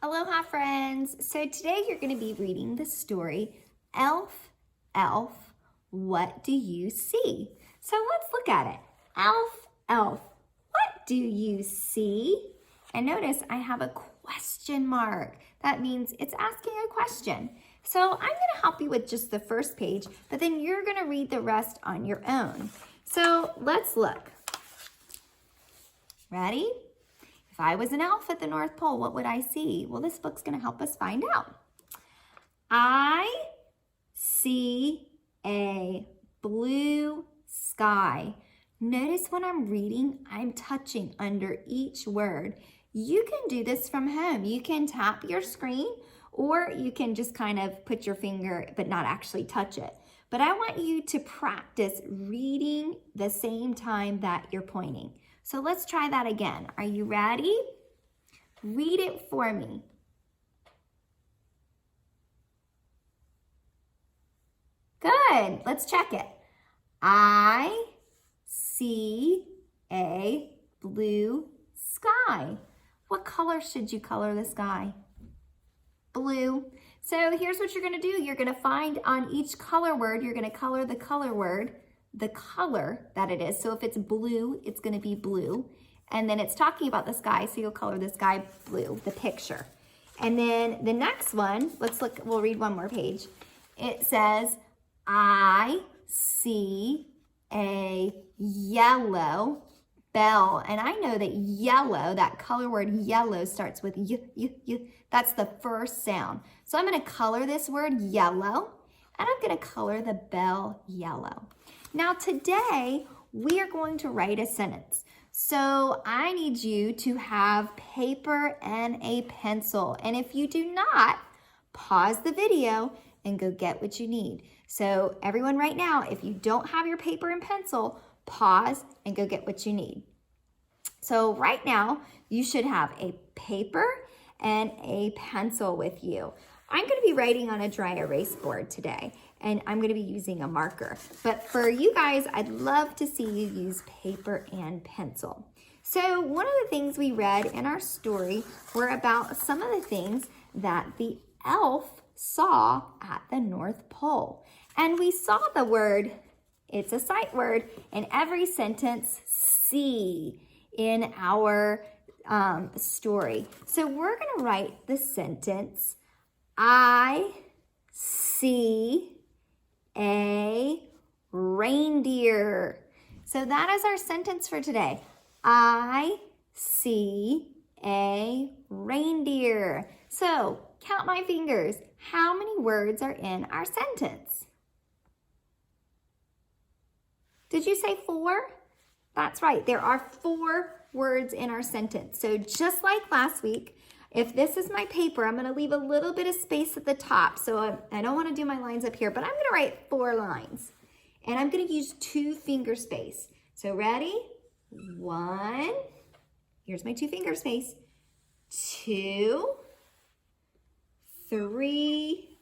Aloha friends! So today you're going to be reading the story, Elf, Elf, What Do You See? So let's look at it. Elf, Elf, what do you see? And notice I have a question mark. That means it's asking a question. So I'm going to help you with just the first page, but then you're going to read the rest on your own. So let's look. Ready? If I was an elf at the North Pole, what would I see? Well, this book's going to help us find out. I see a blue sky. Notice when I'm reading, I'm touching under each word. You can do this from home. You can tap your screen or you can just kind of put your finger but not actually touch it. But I want you to practice reading the same time that you're pointing. So let's try that again. Are you ready? Read it for me. Good. Let's check it. I see a blue sky. What color should you color the sky? Blue. So here's what you're going to do. You're going to find on each color word, you're going to color the color word, the color that it is. So if it's blue, it's going to be blue. And then it's talking about the sky, so you'll color the sky blue, the picture. And then the next one, let's look, we'll read one more page. It says, I see a yellow bell. And I know that yellow, that color word yellow starts with y. That's the first sound. So I'm going to color this word yellow, and I'm going to color the bell yellow. Now today, we are going to write a sentence. So I need you to have paper and a pencil. And if you do not, pause the video and go get what you need. So everyone right now, if you don't have your paper and pencil, pause and go get what you need. So right now, you should have a paper and a pencil with you. I'm going to be writing on a dry erase board today, and I'm going to be using a marker. But for you guys, I'd love to see you use paper and pencil. So one of the things we read in our story were about some of the things that the elf saw at the North Pole. And we saw the word, it's a sight word, in every sentence, see, in our story. So we're going to write the sentence, I see a reindeer. So that is our sentence for today. I see a reindeer. So count my fingers. How many words are in our sentence? Did you say 4? That's right. There are 4 words in our sentence. So just like last week, if this is my paper, I'm going to leave a little bit of space at the top. So I don't want to do my lines up here, but I'm going to write 4 lines. And I'm going to use 2 finger space. So ready? 1. Here's my 2 finger space. 2, 3,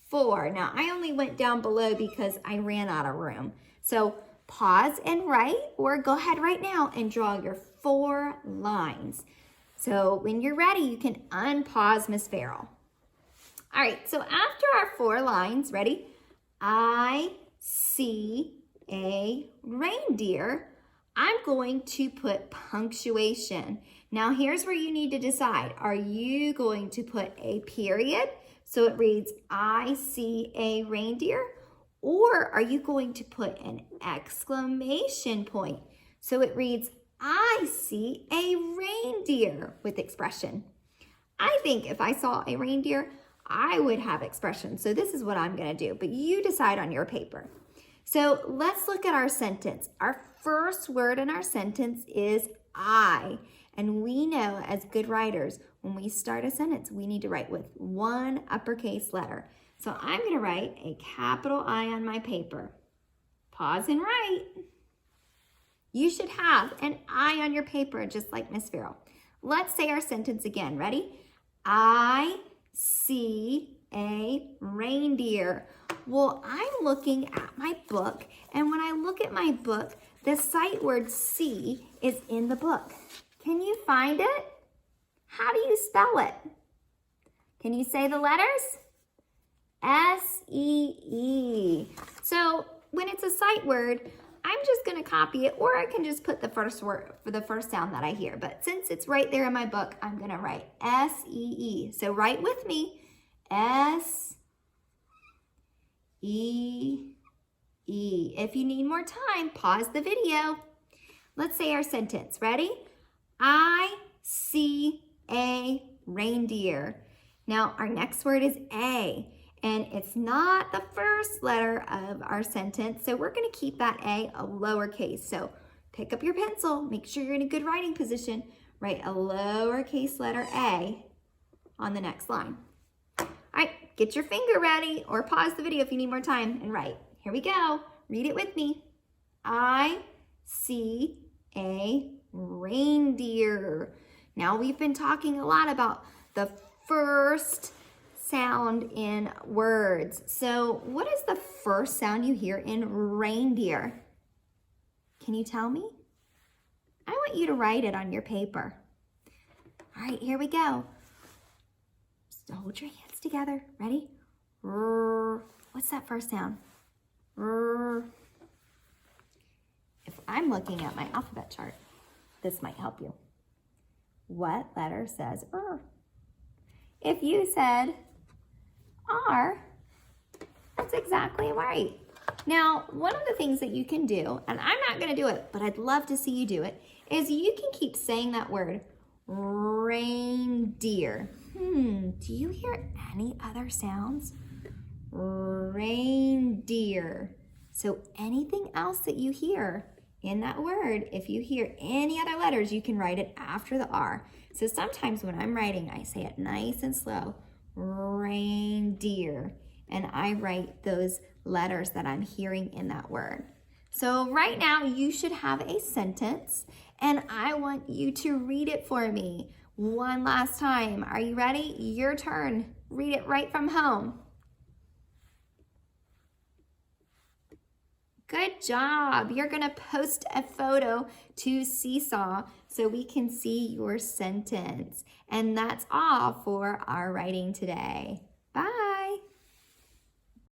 4. Now I only went down below because I ran out of room. So pause and write, or go ahead right now and draw your 4 lines. So when you're ready, you can unpause Miss Farrell. All right, so after our 4 lines, ready? I see a reindeer. I'm going to put punctuation. Now here's where you need to decide. Are you going to put a period? So it reads, I see a reindeer. Or are you going to put an exclamation point? So it reads, I see a reindeer with expression. I think if I saw a reindeer, I would have expression. So this is what I'm going to do, but you decide on your paper. So let's look at our sentence. Our first word in our sentence is I. And we know as good writers, when we start a sentence, we need to write with 1 uppercase letter. So I'm going to write a capital I on my paper. Pause and write. You should have an I on your paper, just like Miss Farrell. Let's say our sentence again. Ready? I see a reindeer. Well, I'm looking at my book, and when I look at my book, the sight word see is in the book. Can you find it? How do you spell it? Can you say the letters? S-E-E. So when it's a sight word, I'm just going to copy it, or I can just put the first word for the first sound that I hear. But since it's right there in my book, I'm going to write S-E-E. So write with me. S-E-E. If you need more time, pause the video. Let's say our sentence. Ready? I see a reindeer. Now, our next word is A, and it's not the first letter of our sentence, so we're going to keep that A a lowercase. So pick up your pencil, make sure you're in a good writing position, write a lowercase letter A on the next line. All right, get your finger ready, or pause the video if you need more time and write. Here we go. Read it with me. I see a reindeer. Now, we've been talking a lot about the first sound in words. So what is the first sound you hear in reindeer? Can you tell me? I want you to write it on your paper. All right, here we go. So hold your hands together. Ready? What's that first sound? If I'm looking at my alphabet chart, this might help you. What letter says R? If you said R, that's exactly right. Now, one of the things that you can do, and I'm not going to do it, but I'd love to see you do it, is you can keep saying that word, reindeer. Do you hear any other sounds? Reindeer. So anything else that you hear in that word, if you hear any other letters, you can write it after the R. So sometimes when I'm writing, I say it nice and slow, reindeer, and I write those letters that I'm hearing in that word. So right now you should have a sentence, and I want you to read it for me one last time. Are you ready? Your turn. Read it right from home. Good job. You're going to post a photo to Seesaw so we can see your sentence. And that's all for our writing today. Bye.